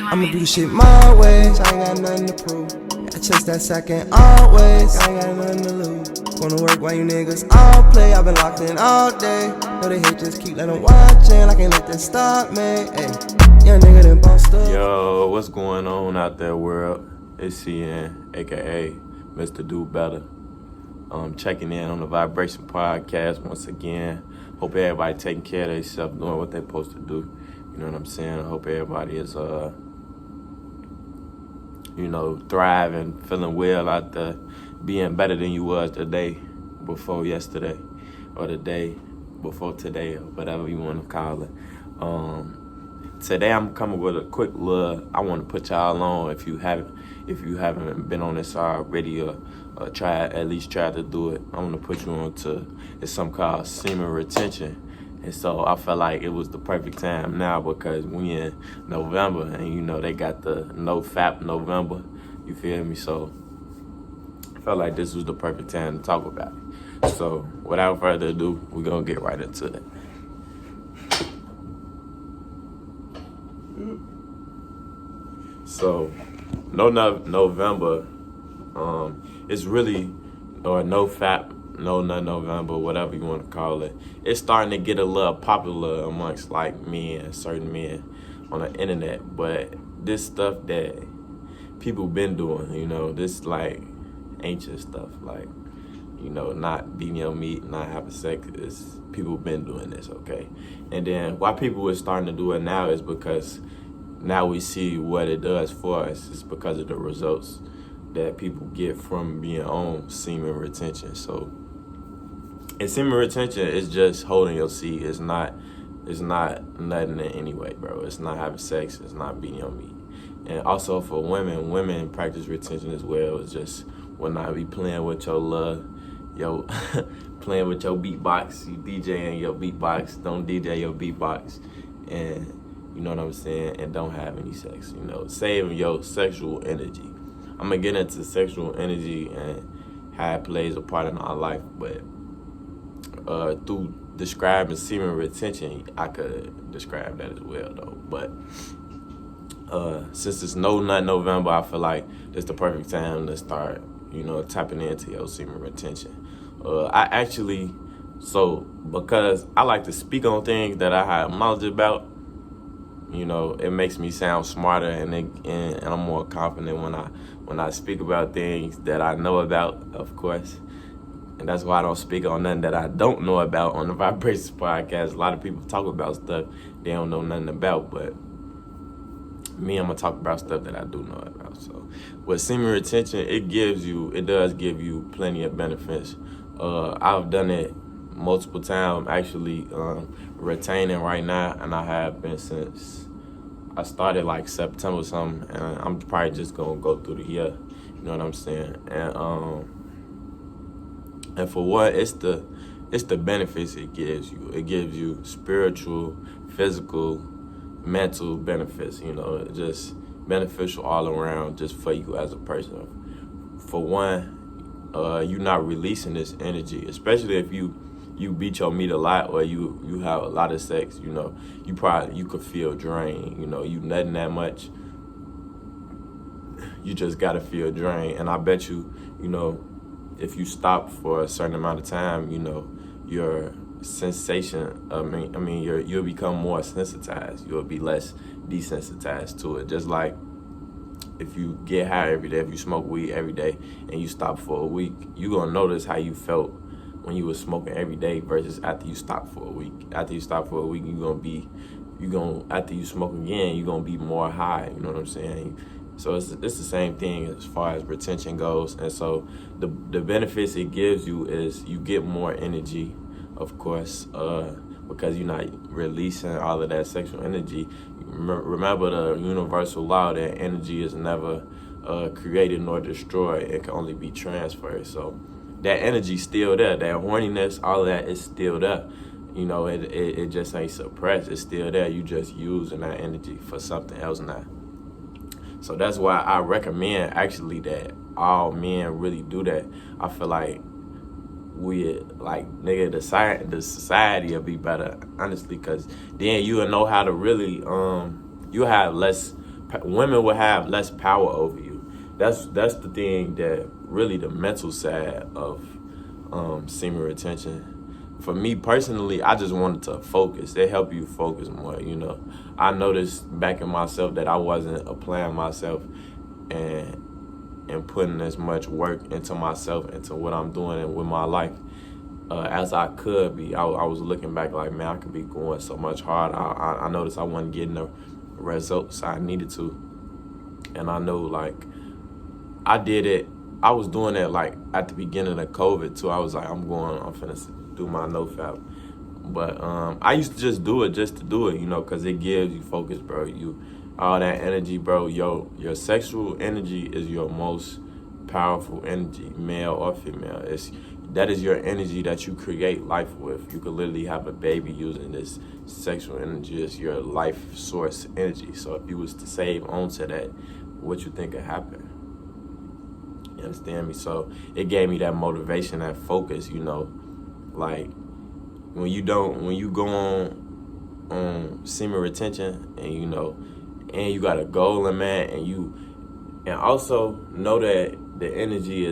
I'ma do shit my ways, I ain't got nothing to prove. I chase that second always, I ain't got nothing to lose. Gonna work while you niggas all play, I've been locked in all day. Know they hate, just keep let them watching, I can't let that stop me. Ay, young nigga done bossed up. Yo, what's going on out there, world? It's CN, aka Mr. Do Better. Checking in on the Vibration Podcast once again. Hope everybody taking care of themselves, doing what they're supposed to do. You know what I'm saying? I hope everybody is, thriving, feeling well out there, being better than you was the day before yesterday, or the day before today, or whatever you want to call it. Today I'm coming with a quick look. I want to put y'all on if you haven't been on this already, or at least try to do it. I want to put you on to, it's something called semen retention. And so I felt like it was the perfect time now because we in November and they got the No Fap November, you feel me? So I felt like this was the perfect time to talk about it. So without further ado, we're going to get right into it. So November, it's really, or No Fap, No Nut November, whatever you want to call it. It's starting to get a little popular amongst certain men on the internet. But this stuff that people been doing, this like ancient stuff, like, not beating your meat, not having sex, is people been doing this, okay? And then why people are starting to do it now is because now we see what it does for us. It's because of the results that people get from being on semen retention. So, and semen retention is just holding your seed. It's not nothing in any way, bro. It's not having sex. It's not beating your meat. And also for women practice retention as well. It's just will not be playing with your playing with your beatbox. You DJing your beatbox. Don't DJ your beatbox. And you know what I'm saying? And don't have any sex. Saving your sexual energy. I'm gonna get into sexual energy and how it plays a part in our life, but through describing semen retention, I could describe that as well, though. But since it's No Nut November, I feel like it's the perfect time to start, tapping into your semen retention. Because I like to speak on things that I have knowledge about, it makes me sound smarter and I'm more confident when I speak about things that I know about, of course. And that's why I don't speak on nothing that I don't know about on the Vibrations Podcast. A lot of people talk about stuff they don't know nothing about, but me, I'm going to talk about stuff that I do know about. So with semen retention, it does give you plenty of benefits. I've done it multiple times, actually retaining right now, and I have been since I started like September something, and I'm probably just going to go through the year, you know what I'm saying? And for what, it's the benefits it gives you. It gives you spiritual, physical, mental benefits, just beneficial all around just for you as a person. For one, you're not releasing this energy, especially if you beat your meat a lot or you have a lot of sex, you could feel drained, you nutting that much. You just gotta feel drained. And I bet you, if you stop for a certain amount of time, your sensation, you'll become more sensitized. You'll be less desensitized to it. Just like if you get high every day, if you smoke weed every day and you stop for a week, you're gonna notice how you felt when you were smoking every day versus after you stop for a week. After you stop for a week, after you smoke again, you're gonna be more high, you know what I'm saying? So it's the same thing as far as retention goes. And so the benefits it gives you is you get more energy, of course, because you're not releasing all of that sexual energy. Remember the universal law that energy is never created nor destroyed. It can only be transferred. So that energy's still there. That horniness, all of that is still there. It just ain't suppressed. It's still there. You just using that energy for something else now. So that's why I recommend actually that all men really do that. I feel like the society will be better, honestly, because then you will know how to really, you have less women will have less power over you. That's the thing that really the mental side of semen retention. For me personally, I just wanted to focus. They help you focus more, you know. I noticed back in myself that I wasn't applying myself and putting as much work into myself, into what I'm doing and with my life as I could be. I was looking back like, man, I could be going so much harder. I noticed I wasn't getting the results I needed to. And I know, like, I did it. I was doing it, like, at the beginning of COVID, too. I was like, I'm finna do my NoFap. But I used to just do it just to do it, you know, because it gives you focus, bro. All that energy, bro. Your sexual energy is your most powerful energy, male or female. That is your energy that you create life with. You could literally have a baby using this sexual energy as your life source energy. So if you was to save onto that, what you think could happen? You understand me? So it gave me that motivation, that focus, you know, like when you go on semen retention and, you know, and you got a goal in mind, and also know that the energy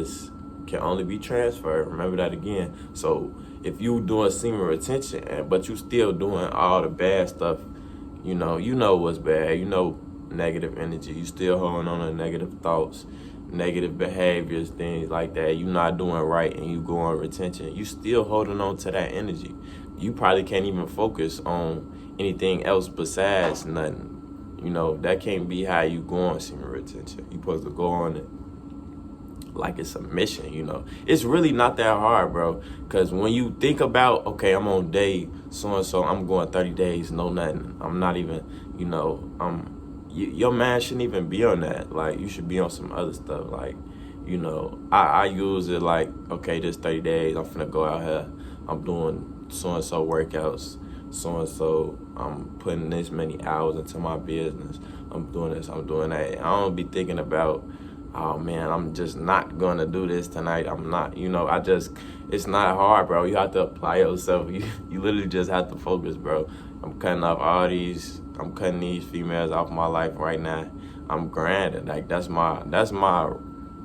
can only be transferred. Remember that again. So if you doing semen retention, but you still doing all the bad stuff, you know what's bad. You know negative energy. You still holding on to negative thoughts, negative behaviors, things like that. You not doing right, and you go on retention. You still holding on to that energy. You probably can't even focus on anything else besides nothing. You know, that can't be how you go on semen retention. You supposed to go on it like it's a mission, you know. It's really not that hard, bro. Because when you think about, okay, I'm on day so-and-so, I'm going 30 days, no nothing. I'm not even, you know, your man shouldn't even be on that. Like, you should be on some other stuff. Like, you know, I use it like, okay, this 30 days, I'm finna go out here. I'm doing so-and-so workouts. So-and-so, I'm putting this many hours into my business. I'm doing this, I'm doing that. I don't be thinking about, oh man, I'm just not gonna do this tonight. I'm not, you know, it's not hard, bro. You have to apply yourself. You literally just have to focus, bro. I'm cutting these females off my life right now. I'm grinding. Like, that's my,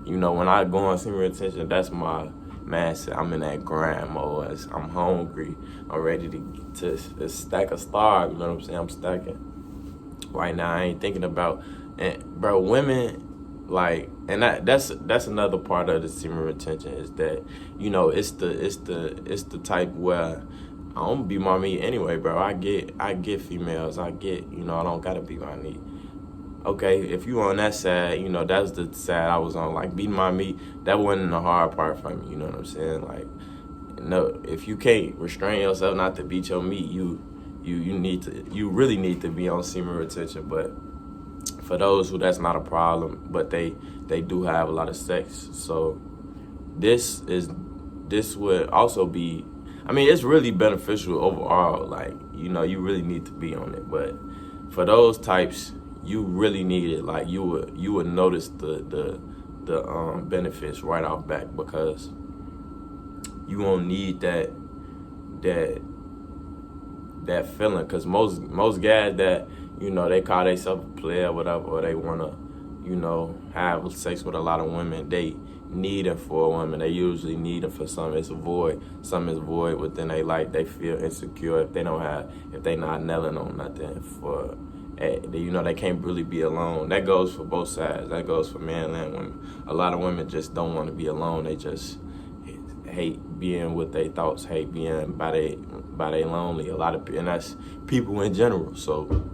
you know, when I go on semen retention, that's my mindset. I'm in that grind mode. I'm hungry. I'm ready to stack a star. You know what I'm saying? I'm stacking. Right now, I ain't thinking about, and bro, women, like, and that's another part of the semen retention is that, you know, it's the type where I don't beat my meat anyway, bro. I get females. You know, I don't gotta beat my meat. Okay, if you on that side, you know, that's the side I was on. Like, beating my meat, that wasn't the hard part for me. You know what I'm saying? Like, no, if you can't restrain yourself not to beat your meat, you really need to be on semen retention. But for those who that's not a problem, but they do have a lot of sex. So this would also be, I mean, it's really beneficial overall. Like, you know, you really need to be on it. But for those types, you really need it. Like, you would notice the benefits right off back, because you won't need that feeling. Because most guys that, you know, they call themselves a player or whatever, or they want to, you know, have sex with a lot of women, they need it for a woman. They usually need it for something. It's a void. Something is void within they like. They feel insecure if they not nailing on nothing. You know, they can't really be alone. That goes for both sides. That goes for men and women. A lot of women just don't want to be alone. They just hate being with their thoughts, hate being by they lonely. And that's people in general. So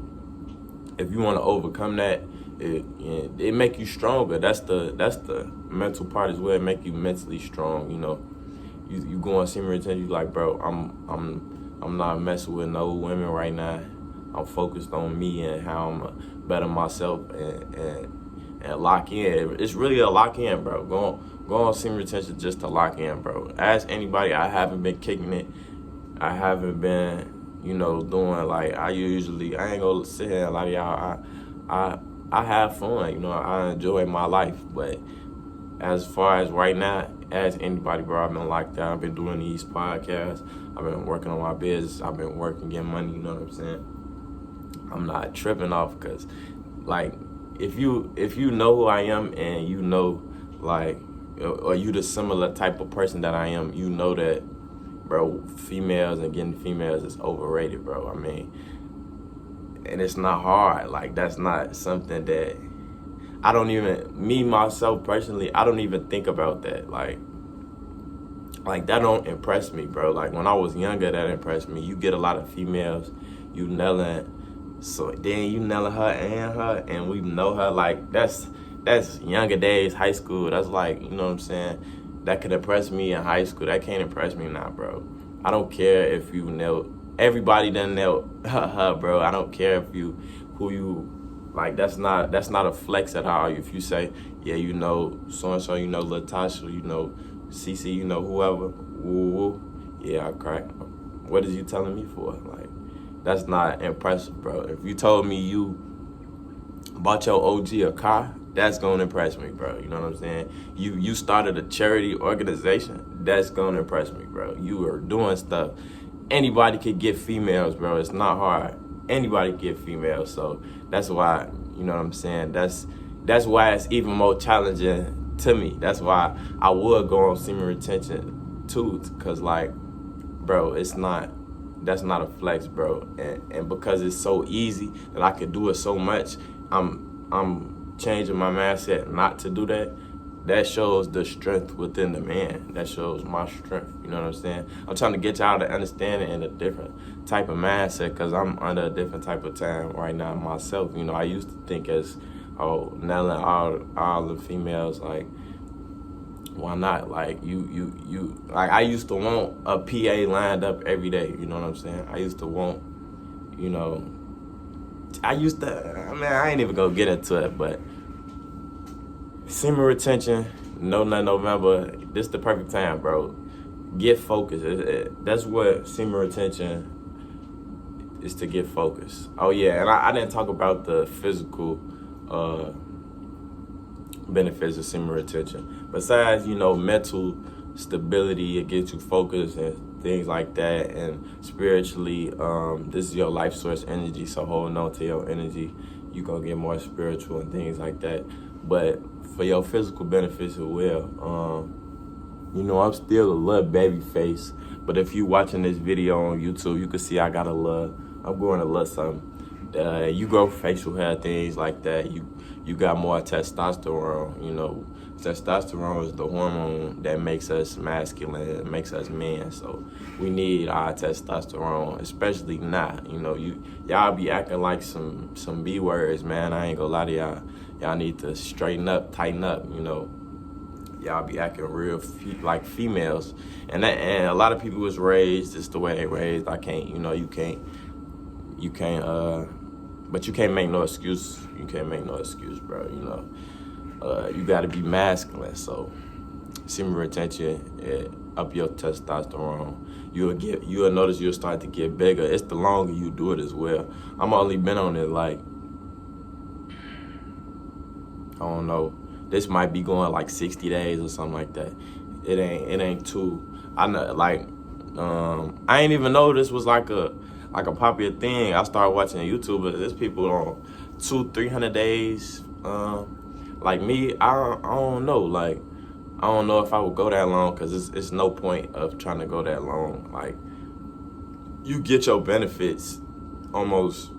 if you want to overcome that, it make you stronger. That's the mental part as well. It make you mentally strong. You know, you go on semen retention. You like, bro, I'm not messing with no women right now. I'm focused on me and how I'm better myself and lock in. It's really a lock in, bro. Go on semen retention just to lock in, bro. Ask anybody. I haven't been kicking it. I haven't been, you know, doing like I ain't gonna sit here and lie to y'all. I have fun, you know. I enjoy my life, but as far as right now, ask anybody, bro. I've been locked down. I've been doing these podcasts. I've been working on my business. I've been working, getting money. You know what I'm saying? I'm not tripping off because, like, if you know who I am and you know like, or you the similar type of person that I am, you know that, bro, females and getting females is overrated, bro. I mean, and it's not hard. Like, that's not something that I don't even, me myself personally, I don't even think about that. Like that don't impress me, bro. Like, when I was younger, that impressed me. You get a lot of females, you nailing, so then you nailing her, and we know her. Like, that's younger days, high school. That's like, you know what I'm saying? That could impress me in high school. That can't impress me now, bro. I don't care if you nailed, everybody done nailed her, bro. I don't care if you, who you, like, that's not a flex at all. If you say, yeah, you know so-and-so, you know Latasha, you know CC, you know whoever, woo, yeah, I crack. What is you telling me for? Like, that's not impressive, bro. If you told me you bought your OG a car, that's gonna impress me, bro. You know what I'm saying? You started a charity organization, that's gonna impress me, bro. You are doing stuff. Anybody could get females, bro. It's not hard. Anybody can get females, so that's why, you know what I'm saying? That's why it's even more challenging to me. That's why I would go on semen retention too, cause like, bro, that's not a flex, bro. And because it's so easy that I could do it so much, I'm changing my mindset not to do that. That shows the strength within the man. That shows my strength. You know what I'm saying? I'm trying to get y'all to understand it in a different type of mindset, because I'm under a different type of time right now myself. You know, I used to think as, oh, nailing all the females, like, why not? Like, you like, I used to want a PA lined up every day. You know what I'm saying? I used to want, you know, I ain't even gonna get into it, but semen retention, No Nut November, this the perfect time, bro. Get focused. That's what semen retention is, to get focused. Oh yeah, and I didn't talk about the physical benefits of semen retention. Besides, you know, mental stability, it gets you focused and things like that. And spiritually, this is your life source energy, so holding on to your energy, you gonna get more spiritual and things like that. But for your physical benefits as well, you know, I'm still a little baby face, but if you watching this video on YouTube, you can see I'm growing a little something. You grow facial hair, things like that. You got more testosterone. You know, testosterone is the hormone that makes us masculine, makes us men. So we need our testosterone, especially now. You know, y'all be acting like some B words, man. I ain't gonna lie to y'all. Y'all need to straighten up, tighten up. You know, y'all be acting real like females, and a lot of people was raised just the way they raised. You can't. But you can't make no excuse. You can't make no excuse, bro. You know, you got to be masculine. So, semen retention, up your testosterone. You'll notice you'll start to get bigger. It's the longer you do it as well. I'm only been on it like, I don't know. This might be going like 60 days or something like that. It ain't too. I know, like, I ain't even know this was like a popular thing. I started watching YouTubers. There's people on 200-300 days. Like me, I don't know. Like, I don't know if I would go that long, because it's no point of trying to go that long. Like, you get your benefits almost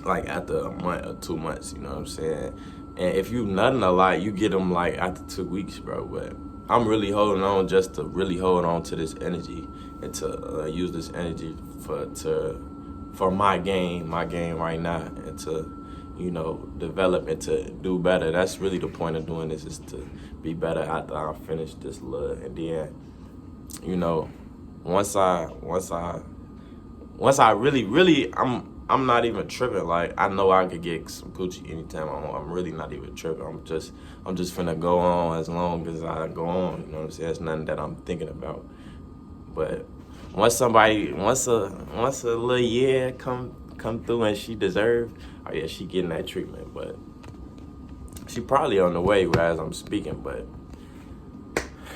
like after a month or 2 months. You know what I'm saying? And if you nutting a lot, you get them like after 2 weeks, bro. But I'm really holding on just to really hold on to this energy and to use this energy for my game right now, and to, you know, develop and to do better. That's really the point of doing this, is to be better after I finish this little. And then, you know, once I really, I'm not even tripping. Like, I know I could get some coochie anytime I want. I'm really not even tripping. I'm just finna go on as long as I go on. You know what I'm saying? It's nothing that I'm thinking about. But once a little year come through and she deserved, oh yeah, she getting that treatment. But she probably on the way as I'm speaking. But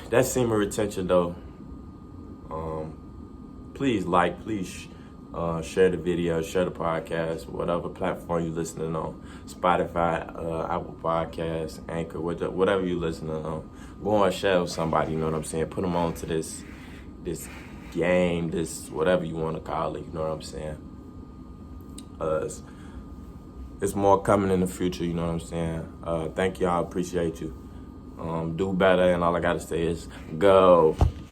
that semen retention though, please Share the video, share the podcast, whatever platform you're listening on. Spotify, Apple Podcasts, Anchor, whatever you're listening on. Go and share with somebody, you know what I'm saying? Put them on to this game, this whatever you want to call it, you know what I'm saying? It's more coming in the future, you know what I'm saying? Thank y'all, appreciate you. Do better, and all I gotta say is go.